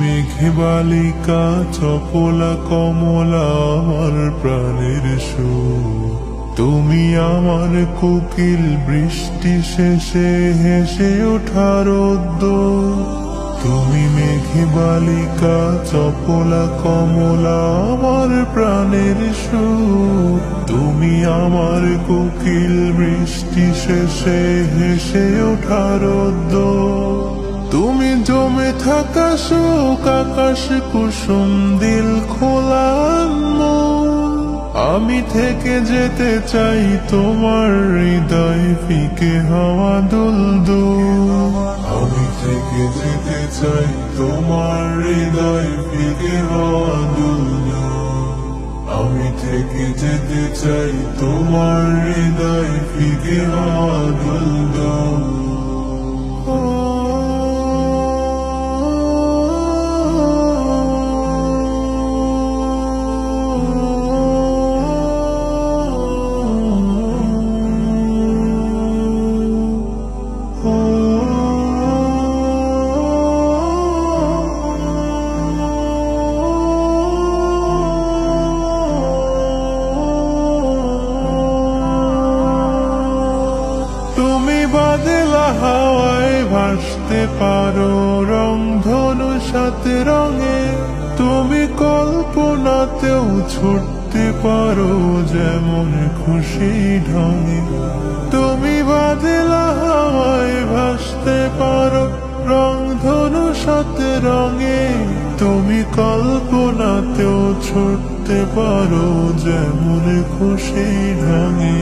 মেঘে বালিকা চপলা কমলা আমার প্রাণের সুর। তুমি আমার কোকিল বৃষ্টি শেষে হেসে ওঠা রোদ্দুর। তুমি মেঘে বালিকা চপলা কমলা আমার প্রাণের সুর। তুমি আমার কোকিল বৃষ্টি শেষে হেসে ওঠা রোদ্দুর। তুমি জমে থাকা শোক আকাশ কুসুম দিল খোলা মন। আমি থেকে যেতে চাই তোমার হৃদয় ফিকে হাওয়া দুলদুল। আমি থেকে যেতে চাই তোমার হৃদয় ফিকে হাওয়া দুলদুল। আমি থেকে যেতে চাই তোমার হৃদয় ফিকে হাওয়া দুলদুল। বাদলা হাওয়ায় ভাসতে পারো রংধনু সাত রঙে। তুমি কল্পনাতেও ছুটতে পারো যেমন খুশি ঢঙে। তুমি বাদলা হাওয়ায় ভাসতে পারো রংধনু সাত রঙে। তুমি কল্পনাতেও ছুটতে পারো যেমন খুশি ঢঙে।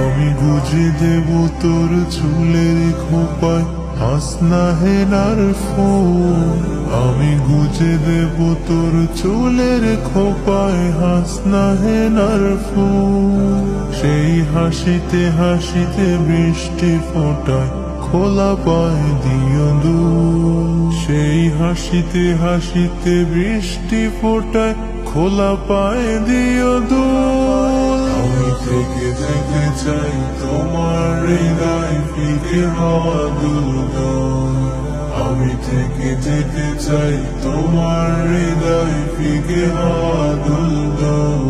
আমি গুজে দেব তোর চুলের খোপায় হাসনা হেনার ফুল। আমি গুজে দেব তোর চুলের খোপায় হাসনা হেনার ফুল। সেই হাসিতে হাসিতে বৃষ্টি ফোটায় খোলা পায় দিও দুল। সেই হাসিতে হাসিতে বৃষ্টি ফোটায় খোলা পায় দিও দুল। আমি থেকে যেতে চাই তোমার হৃদয় ফিকে হাওয়া দুলদুল। আমি থেকে যেতে চাই তোমার হৃদয় ফিকে হাওয়া দুলদুল।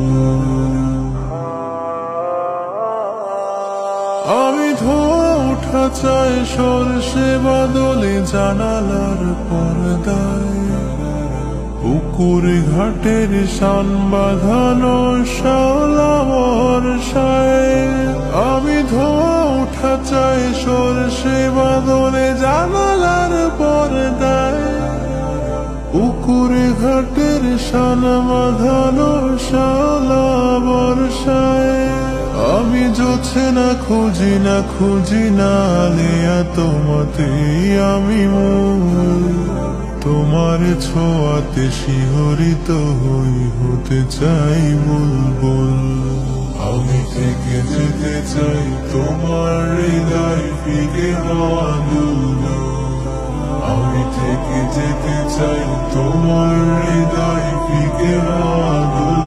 আমি ধোয়া উঠা চাই সরষে বাদলে জানালার পর্দায়। পুকুর ঘাটের শান বাঁধানো শ্যাওলা বর্ষায়। আমি ধোয়া উঠা চাই সরষে বাদলে জানালার পর্দায়। পুকুর ঘাটের শান বাঁধানো শ্যাওলা বর্ষায়। আমি জোছে না খুঁজি না খুঁজি না আলেয়া তোমাতেই আমি মূল। তোমার ছোঁয়াতে শিহরিত হই হতে চাই বুলবুল। আমি থেকে যেতে চাই তোমার হৃদয় ফিকে হাওয়া দুলদুল। আমি থেকে যেতে চাই তোমার হৃদয় ফিকে হাওয়া দুলদুল।